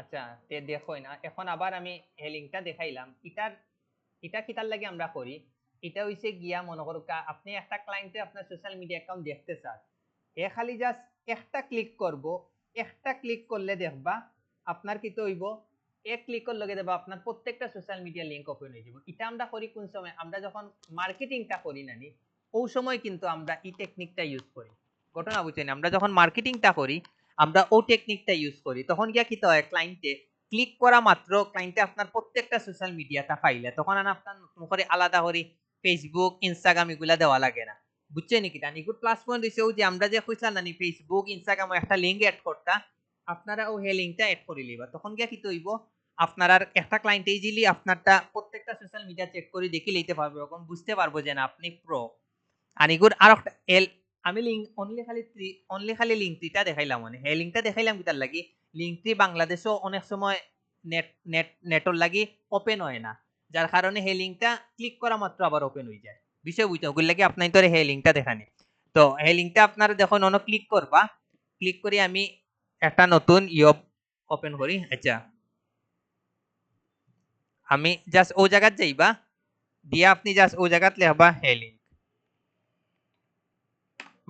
আচ্ছা তে দেখো না এখন আবার আমি এই লিঙ্কটা দেখাইলাম এটা কিতার লাগে আমরা করি। এটা হইছে গিয়া মনে করো আপনি একটা ক্লায়েন্টে আপনার সোশ্যাল মিডিয়া অ্যাকাউন্ট দেখতে চান, এ খালি জাস্ট একটা ক্লিক করব, একটা ক্লিক করলে দেখবা আপনার কি তো হইব, এক ক্লিকের লগে দেবা আপনার প্রত্যেকটা সোশ্যাল মিডিয়া লিংক ওপেন হয়ে যাব। এটা আমরা করি কোন সময়, আমরা যখন মার্কেটিংটা করি নানি ওই সময় কিন্তু আমরা এই টেকনিকটা ইউজ করি। ঘটনা বুঝছেন, আমরা যখন মার্কেটিংটা করি আমরা ও টেকনিকটা ইউজ করি, তখন গিয়া কি হয় ক্লায়েন্টে ক্লিক করা মাত্র ক্লায়েন্টে আপনার প্রত্যেকটা সোশ্যাল মিডিয়াটা পাইলে তখন আপনার নতুন করে আলাদা করে ফেসবুক ইনস্টাগ্রাম এগুলা দেওয়া লাগে না। বুঝছেন কি টানি গুড প্লাস পয়েন্ট হইছে যে আমরা যে কইছিলাম না ফেসবুক ইনস্টাগ্রাম একটা লিংক অ্যাড করতা, আপনারা ও হে লিংকটা অ্যাড করে লিবা, তখন গিয়া কি হইব আপনার আর একটা ক্লায়েন্ট ইজিলি আপনারটা প্রত্যেকটা সোশ্যাল মিডিয়া চেক করে দেখে লইতে পারবে, তখন বুঝতে পারবো যে না আপনি প্রো। আর ইগুর আর একটা এল আমি লিংক অনলি খালি লিংক টিটা দেখাইলাম, মানে হে লিংকটা দেখাইলাম কিতার লাগি লিংক টি বাংলাদেশও অনেক সময় নেটর লাগি ওপেন হয় না, যার কারণে হে লিংকটা ক্লিক করা মাত্র আবার ওপেন হয়ে যায়। বিষয় বুঝতে ওগুলো লাগি আপনার তো হে লিংকটা দেখানি। তো হে লিংকটা আপনারা দেখুন অন ক্লিক করবা, ক্লিক করে আমি একটা নতুন ইয়ব ওপেন করি। আচ্ছা আমি জাস্ট ও জায়গাত যাইবা, দিয়া আপনি জাস্ট ও জায়গাত লেখবা হে লিংক,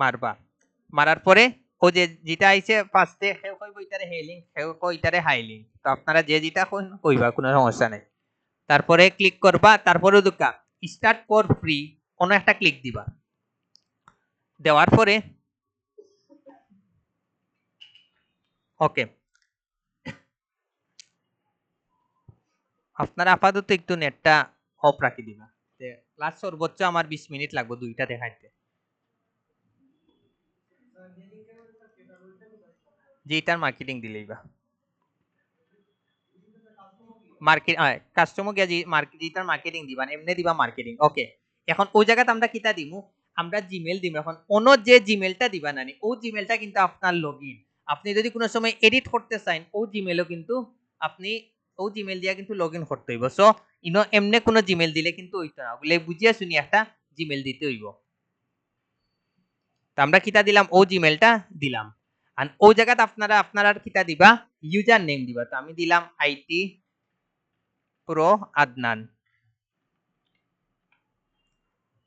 মারবা, মারার পরে ও যে যেটা আইছে ফার্স্টে হেউ কইব ইটারে হে লিংক, হেউ কই ইটারে হাই লিংক, তো আপনারা যে যেটা কইবা কোনো সমস্যা নাই। তারপরে ক্লিক করবা, তারপরে দুকা স্টার্ট ফর ফ্রি কোনো একটা ক্লিক দিবা, দেওয়ার পরে ওকে আপনারা আপাতত একটু নেটটা অফ রাখি দিবা, ক্লাস সর্বোচ্চ আমার 20 মিনিট লাগবে দুইটা দেখাইতে। যেটার মার্কেটিং দিলেইবা মার্কেট কাস্টমার গিয়া যেটার মার্কেটিং দিবা এমনি দিবা মার্কেটিং। ওকে এখন ওই জায়গাতে আমরা কিতা দিমু, আমরা জিমেল দিমু। এখন অন্য যে জিমেলটা দিবা নানি ও জিমেলটা কিন্তু আপনার লগইন, আপনি যদি কোনো সময় এডিট করতে চান ও জিমেলও কিন্তু আপনি ও জিমেল দিয়া কিন্তু লগইন করতে হইব। সো ইনো এমনি কোনো জিমেল দিলে কিন্তু হইতো না, ওগুলো বুঝিয়া শুনি একটা জিমেল দিতে হইব। তো আমরা কিতা দিলাম ও জিমেলটা দিলাম, আর ও জায়গাতে আপনারা কিতা দিবা ইউজার নেম দিবা। তো আমি দিলাম আইটি প্রো আদনান।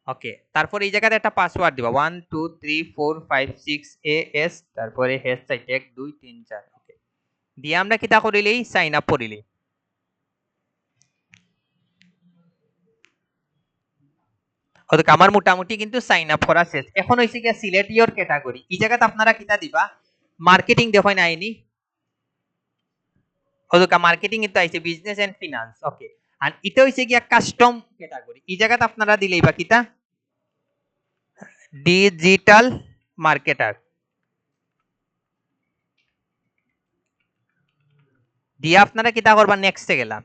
ওকে তারপর এই জায়গাতে একটা পাসওয়ার্ড দিবা 1 2 3 4 5 6 AS তারপরে হ্যাশট্যাগ 1 2 3 4। ওকে দিয়ে আমরা কিতা করিলেই সাইন আপ করিলেই ওকে আমার মোটামুটি কিন্তু সাইন আপ করা শেষ। এখন হইছে কি সিলেক্ট ইওর ক্যাটাগরি, এই জায়গাতে আপনারা কিতা দিবা মার্কেটিং দেখেন আইনি ওকে মার্কেটিং কিন্তু আইছে বিজনেস এন্ড ফিনান্স। ওকে আর এটা হইছে কি কাস্টম ক্যাটাগরি, এই জায়গাতে আপনারা দিলেই বা কিতা ডিজিটাল মার্কেটার দিয়ে আপনারা কিতা করবা নেক্সটে গেলাম,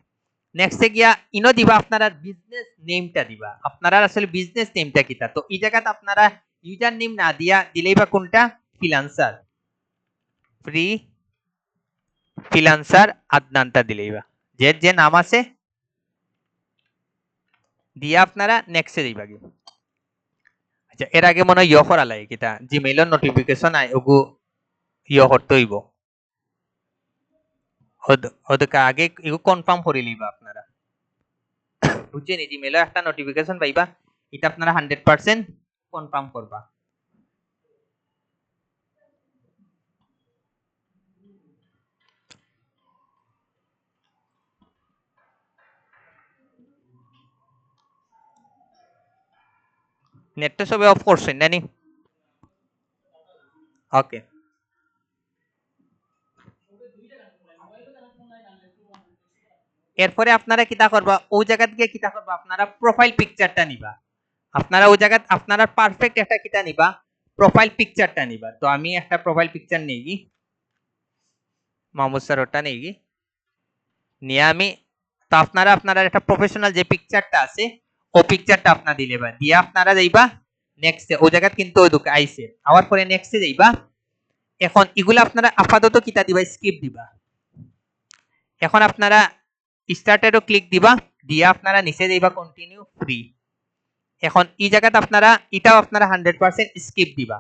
নেক্সটে গিয়া ইনো দিবা আপনারা বিজনেস নেমটা দিবা, আপনারা আসলে বিজনেস নেমটা কিতা। তো এই জায়গাতে আপনারা ইউজার নেম না দিয়া দিলেই বা কোনটা ফ্রিল্যান্সার ফ্রি ফ্রিল্যান্সার আদনানটা দিলেই বা যে যে নাম আছে দিয়া আপনারা নেক্সটে দিবা কি। আচ্ছা এর আগে মনে হয় ইয়ে করা লাগে কিতা জিমেইলের নোটিফিকেশন আই ওগু ইয়ে করতে হইব, ওদেরকে আগে এগু কনফার্ম করে লইবা আপনারা। বুঝছেন জিমেইলে একটা নোটিফিকেশন পাইবা, এটা আপনারা 100% কনফার্ম করবা। নেটটা সবে অফ করছেন নানি? ওকে এরপরে আপনারা কিতা করবা ওই জায়গা থেকে কিতা করবা আপনারা প্রোফাইল পিকচারটা নিবা, আপনারা ওই জায়গা আপনারা পারফেক্ট একটা কিতা নিবা প্রোফাইল পিকচারটা নিবা। তো আমি একটা প্রোফাইল পিকচার নেই গি মাহমুদ স্যার ওটা নেই গি নিয়ে আমি, তো আপনারা একটা প্রফেশনাল যে পিকচারটা আছে ও পিকচারটা আপনারা দিলেবা দিয়ে আপনারা যাইবা নেক্সটে ওই জায়গা কিন্তু ওই দুটো আইছে আবার পরে নেক্সটে যাইবা। এখন এগুলা আপনারা আপাতত কিতা দিবা স্কিপ দিবা, এখন আপনারা স্টার্টেডও ক্লিক দিবা দিয়ে আপনারা নিচে যাইবা কন্টিনিউ ফ্রি। এখন এই জায়গাতে আপনারা এটাও আপনারা 100% স্কিপ দিবা,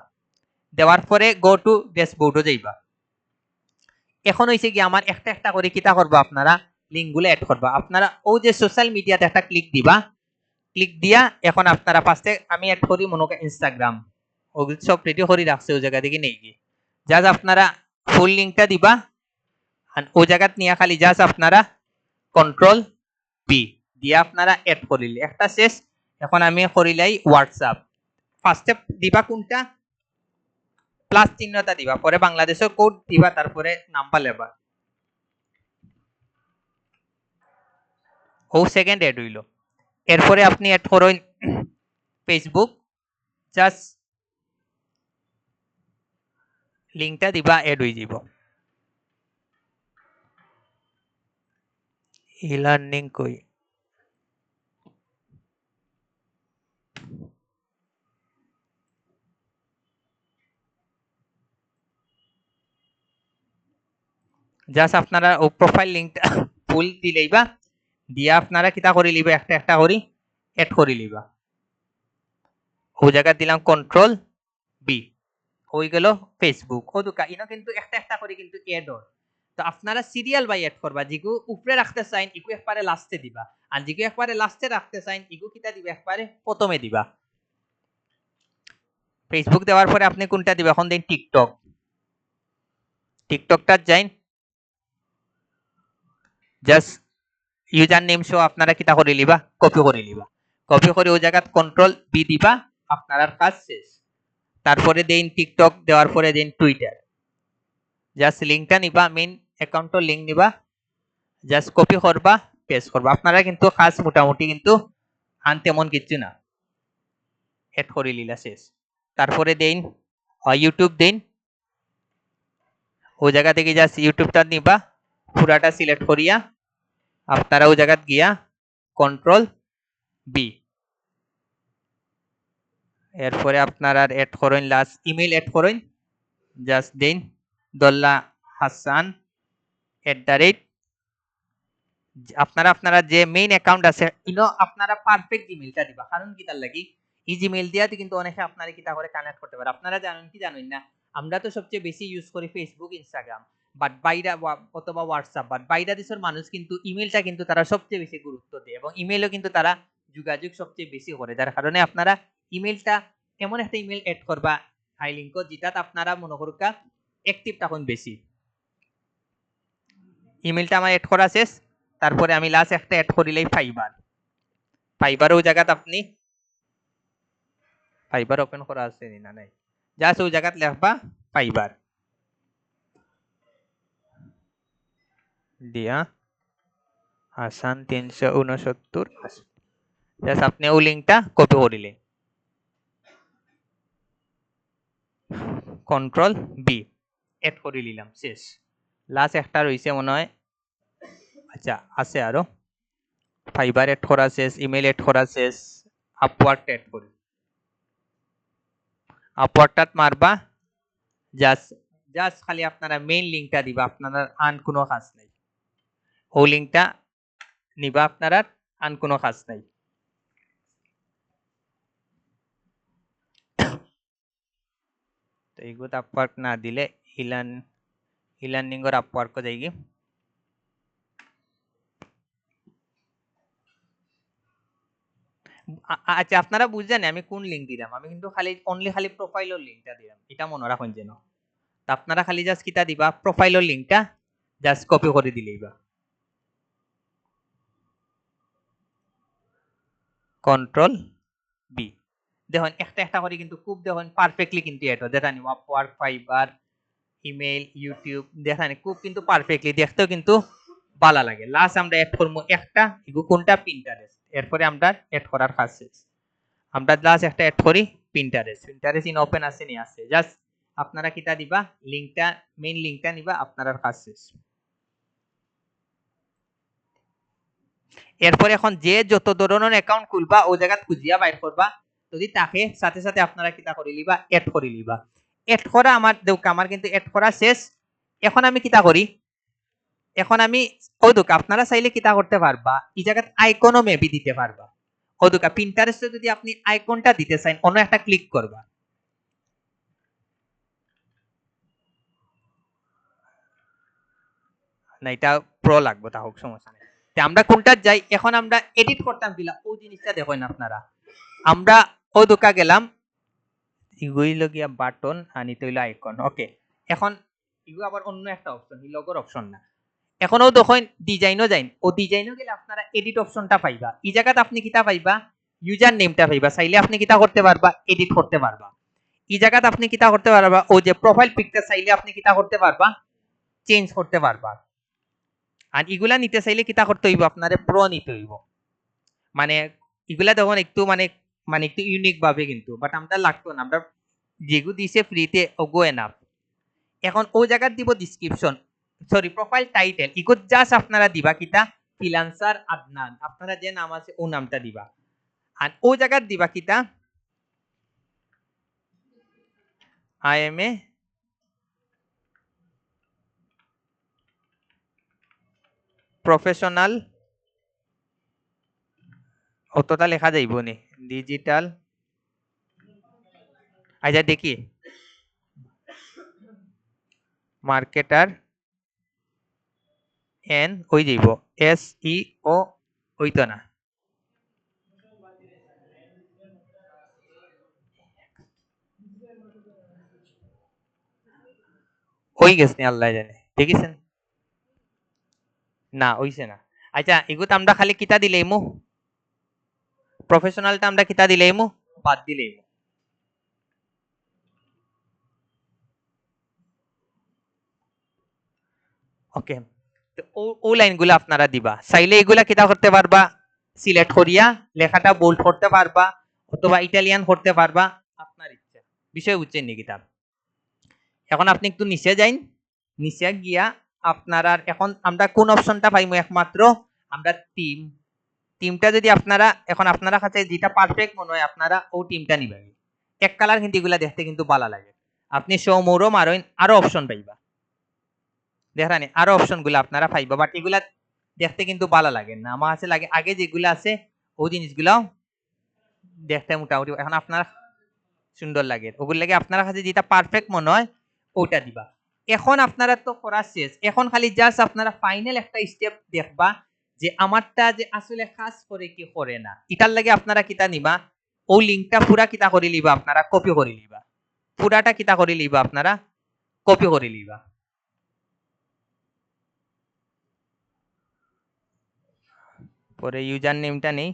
দেওয়ার পরে গো টু ড্যাশবোর্ডও যাইবা। এখন হইছে কি আমার একটা একটা করে কিতা করবা আপনারা লিঙ্কগুলো অ্যাড করবা আপনারা ও যে সোশ্যাল মিডিয়াতে একটা ক্লিক দিবা ক্লিক দিয়া এখন আপনারা ফার্স্টে আমি অ্যাড করি মনে করেন ইনস্টাগ্রাম ওগুলো সব রেডি করে রাখছে ওই জায়গা থেকে নেই গিয়ে জাস্ট আপনারা ফুল লিঙ্কটা দিবা আর ওই জায়গাত নিয়ে খালি জাস্ট আপনারা কন্ট্রোল বি দিয়ে আপনারা অ্যাড করিলে একটা শেষ এখন আমি করিলাই হোয়াটসঅ্যাপ ফার্স্টে দিবা কোনটা প্লাস চিহ্নটা দিবা পরে বাংলাদেশের কোড দিবা তারপরে নাম্বার লেবা ও সেকেন্ড এড হইল এরপরে আপনি অ্যাড করুন ফেসবুক জাস্ট লিঙ্কটা দিবা এড হয়ে যাব ই লার্নিং কই জাস্ট আপনারা ও প্রোফাইল লিঙ্কটা ফুল দিলেইবা দিয়া আপনারা কিতা করে লিবা একটা একটা করি এড করে লিবা ও জায়গা দিলাম কন্ট্রোল বি হয়ে গেল ফেসবুক ও দুকা ইনো কিন্তু একটা একটা করে কিন্তু এড হয় তো আপনারা সিরিয়াল বাই এড করবা যেগু উপরে রাখতে চাইন ইকু একবারে লাস্টে দিবা আর যেগু একবারে লাস্টে রাখতে চাইন ইকু কিতা দিবা একবারে প্রথমে দিবা ফেসবুক দেওয়ার পরে আপনি কোনটা দিবা এখন দেন টিকটক টিকটকটা যাইন জাস্ট ইউজার নেম সহ আপনারা কিতা করে লিবা কপি করে লিবা কপি করে ওই জায়গাত কন্ট্রোল বি দিবা আপনার কাজ শেষ তারপরে দেন টিকটক দেওয়ার পরে দেন টুইটার জাস্ট লিঙ্কটা নিবা মেইন অ্যাকাউন্টের লিঙ্ক নিবা জাস্ট কপি করবা পেস্ট করবা আপনারা কিন্তু কাজ মোটামুটি কিন্তু আন তেমন কিছু না এড করে লিলা শেষ তারপরে দেন ইউটিউব দেন ওই জায়গা থেকে জাস্ট ইউটিউবটা নিবা পুরাটা সিলেক্ট করিয়া আপনারা ওই জায়গাত গিয়া কন্ট্রোল বি এরপরে আপনারা এড করেন লাস্ট ইমেল এড করেন জাস্ট দেন দোল্লা হাসান @ আপনারা যে মেইন অ্যাকাউন্ট আছে ইনো আপনারা পারফেক্ট জিমেইলটা দিবা কারণ কি তার লাগি এই জিমেইল দিয়াতে কিন্তু অনেকে আপনারা কিতা করে কানেক্ট করতে পারে আপনারা জানেন কি জানেন না আমরা তো সবচেয়ে বেশি ইউজ করি ফেসবুক ইনস্টাগ্রাম বাট বাইরা অথবা হোয়াটসঅ্যাপ বাট বাইরা দেশের মানুষ কিন্তু ইমেইলটা কিন্তু তারা সবচেয়ে বেশি গুরুত্ব দেয় এবং ইমেইলও কিন্তু তারা যোগাযোগ সবচেয়ে বেশি করে যার কারণে আপনারা ইমেইলটা এমন একটা ইমেইল এড করবা হাই লিংক যেটাতে আপনারা মনে করুকা অ্যাক্টিভ তখন বেশি ইমেইলটা আমার এড করা শেষ তারপরে আমি লাস্ট একটা এড করিলেই ফাইবার ওই জায়গাতে আপনি ফাইবার ওপেন করা আছে না নাই জাস্ট ওই জায়গাতে লিখবা ফাইবার দিয়া হাসান 369 জাস্ট আপনি ওই লিংকটা কপি করিলে কন্ট্রোল বি এড করে নিলাম শেষ লাস্ট একটা রইছে মনে হয় আচ্ছা আছে আরো ফাইবার এড করা শেষ ইমেল এড করা শেষ আপওয়ার্ড এড করি আপওয়ার্ডটাত মারবা জাস্ট খালি আপনারা মেইন লিংকটা দিবা আপনারা আন কোনো কাজ নাই ও লিংকটা নিবা আপনারা আন কোনো কাজ নাই তো এইগুলো আপওয়ার্ক না দিলে ইলার্নিং এর আপওয়ার্ক কো যাইগি আচ্ছা আপনারা বুঝছেন আমি কোন লিংক দিলাম আমি কিন্তু খালি খালি প্রোফাইলের লিংকটা দিলাম এটা মনে রাখুন যেন তা আপনারা খালি জাস্ট কিটা দিবা প্রোফাইলের লিংকটা জাস্ট কপি করে দিলেইবা কন্ট্রোল বি দেখুন একটা একটা করে কিন্তু খুব দেখুন পারফেক্টলি কিন্তু এটা দেখানি আপওয়ার্ক ফাইবার ইমেল ইউটিউব দেখানি খুব কিন্তু পারফেক্টলি দেখতেও কিন্তু ভালো লাগে লাস্ট আমরা এড করবো একটা এগু কোনটা পিন্টারেস্ট এরপরে আমরা এড করার কাজ শেষ আমরা লাস্ট একটা এড করি পিন্টারেস্ট ইন ওপেন আছে নি আছে জাস্ট আপনারা কিটা দিবা লিংকটা মেইন লিংকটা নিবা আপনার কাজ শেষ এরপর এখন যে যত ধরনের অ্যাকাউন্ট খুলবা ওই জায়গা খুঁজিয়া বাইর করবা যদি তাকে সাথে সাথে আপনারা কিটা করে লিবা এড করে লিবা এড করা আমার দেখো আমার কিন্তু এড করা শেষ এখন আমি কিটা করি এখন আমি ওই দুকা আপনারা চাইলে কিটা করতে পারবা এই জায়গায় আইকনও মেবি দিতে পারবা ওই দুকা পিন্টারেস্টে যদি আপনি আইকনটা দিতে চান অন্য একটা ক্লিক করবা না এটা প্রো লাগবে, তা হোক সমস্যা নেই। তে আমরা কোনটা যাই, এখন আমরা এডিট করতাম কিলা ও জিনিসটা দেখেন আপনারা। আমরা ও দোকা গেলাম, ইগুইল গিয়া বাটন আনি তৈল আইকন, ওকে। এখন ইগু আবার অন্য একটা অপশন, ই লগর অপশন না। এখনও দেখেন ডিজাইনও যাইন, ও ডিজাইনও গেলে আপনারা এডিট অপশনটা পাইবা। এই জায়গাতে আপনি কিতা পাইবা, ইউজার নেমটা পাইবা, চাইলে আপনি কিতা করতে পারবা, এডিট করতে পারবা। এই জায়গাতে আপনি কিতা করতে পারবা, ও যে প্রোফাইল পিকচার চাইলে আপনি কিতা করতে পারবা, চেঞ্জ করতে পারবা। আর এগুলা নিতে চাইলে কিতা করতে হইব, আপনারে প্রো নিতে হইব। মানে এগুলা দেখুন একটু মানে মানে একটু ইউনিক ভাবে কিন্তু, বাট আমরা লাগতো না, আমরা যেগু দিছে ফ্রিতে ওগো এনাফ। এখন ও জায়গা দিব description, sorry profile title, ego just আপনারা দিবা কিতা, ফ্রিল্যান্সার আদনান, আপনারা যে নাম আছে ও নামটা দিবা। আর ও জায়গা দিবা কিতা, আই এম এ প্রফেশনাল, অতটা লেখা যাইব নি, ডিজিটাল, আচ্ছা দেখি, মার্কেটার এন ওই যাইব, এস ই ও ওইতো না, ওই গেছে আল্লাহ জানে, দেখিছেন না ওইছে না। আচ্ছা এগুতো আমরা খালি কিতা দিলেইমু, প্রফেশনালটা আমরা কিতা দিলেইমু, বাদ দিলেইমু। ওকে, ও লাইনগুলো আপনারা দিবা, চাইলে এগুলা কিতা করতে পারবা, সিলেক্ট করিয়া লেখাটা বোল্ড করতে পারবা, অথবা ইটালিয়ান করতে পারবা, আপনার ইচ্ছা। বিষয় বুঝছেন নি কিতাব। এখন আপনি একটু নিচে যাইন, নিচে গিয়া আপনারা এখন আমরা কোন অপশনটা পাইমু, একমাত্র আমরা টিমটা যদি আপনারা এখন আপনারা কাছে যেটা পারফেক্ট মনে হয় আপনারা ও টিমটা নিবেন। এক কালার কিন্তু এগুলা দেখতে কিন্তু ভালো লাগে। আপনি শো মোরও মারইন, আরো অপশন পাইবা, দেখানি আরো অপশন গুলো আপনারা পাইবা, বাট এগুলা দেখতে কিন্তু ভালো লাগে না, আমার কাছে লাগে আগে যেগুলো আছে ও জিনিসগুলো দেখতে মোটামুটি এখন আপনারা সুন্দর লাগে, ওগুলো লাগে আপনারা কাছে যেটা পারফেক্ট মনে হয় ওটা দিবা। এখন আপনারা তো করা শেষ, এখন খালি জাস্ট আপনারা ফাইনাল একটা স্টেপ দেখবা যে আমারটা যে আসলে কাজ করে কি করে না, এটার লাগে আপনারা কিতা নিবা, ও লিংকটা পুরা কিতা করে লিবা, আপনারা কপি করে লিবা, পুরাটা কিতা করে লিবা, আপনারা কপি করে লিবা। পরে ইউজার নেমটা নেই,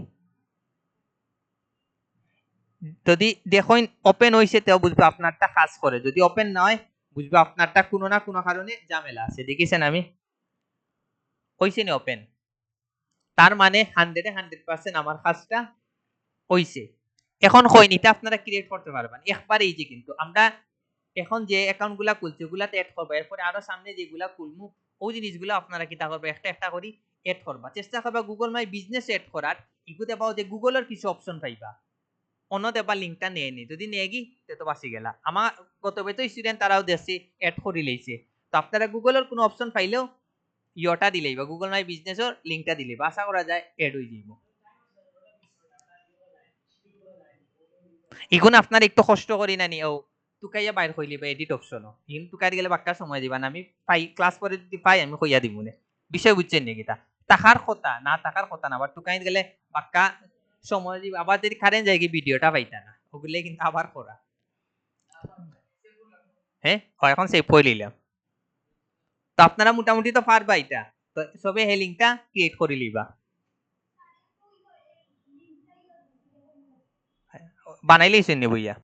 যদি দেখুন ওপেন হইছে তেও বুঝবা আপনারটা কাজ করে, যদি ওপেন না হয় বুঝবা আপনারটা কোনো না কোনো কারণে ঝামেলা আছে। দেখিছেন আমি হইছে নি ওপেন, তার মানে 100% আমার কাজটা হইছে। এখন কইন এটা আপনারা ক্রিয়েট করতে পারবেন একবারে ইজি, কিন্তু আমরা এখন যে অ্যাকাউন্ট গুলা খুলছি ওগুলাতে এড করবো, এরপরে আরো সামনে যেগুলা খুলমু ওই জিনিসগুলো আপনারা কিতা করবে, একটা একটা করি এড করবা, চেষ্টা করবা গুগল মাই বিজনেস এড করার। ইগুতে পাও যে গুগলের কিছু অপশন পাইবা, অন্য দেবা লিঙ্কটা নিয়ে নি, যদি নিয়ে গি তো বাঁচি গেলা। আমার গত বেতো স্টুডেন্ট তারাও দেখছি এড করে লইছে, তো আপনারা গুগলের কোনো অপশন পাইলেও ইয়টা দিলেই বা গুগল মাই বিজনেসের লিঙ্কটা দিলেই আশা করা যায় এড হয়ে যাইব। এখন আপনার একটু কষ্ট করি না নি, ও টুকাইয়া বাইর হইলি বা এডিট অপশন ইন টুকাই গেলে বাক্কা সময় দিবা না, আমি পাই ক্লাস পরে যদি পাই আমি কইয়া দিব না। বিষয় বুঝছেন নাকি, তা টাকার কথা না, টাকার কথা না, আবার টুকাই গেলে বাক্কা সময় দিব, আবার যদি কারেন্ট যায় ভিডিওটা পাইতা না, ওগুলো কিন্তু আবার করা। হ্যাঁ এখন সেভ করে নিলাম, তো আপনারা মোটামুটি তো পারবা এটা, তো সবে হে লিঙ্কটা ক্রিয়েট করে লিবা, বানাইলেই শুনে বইয়া।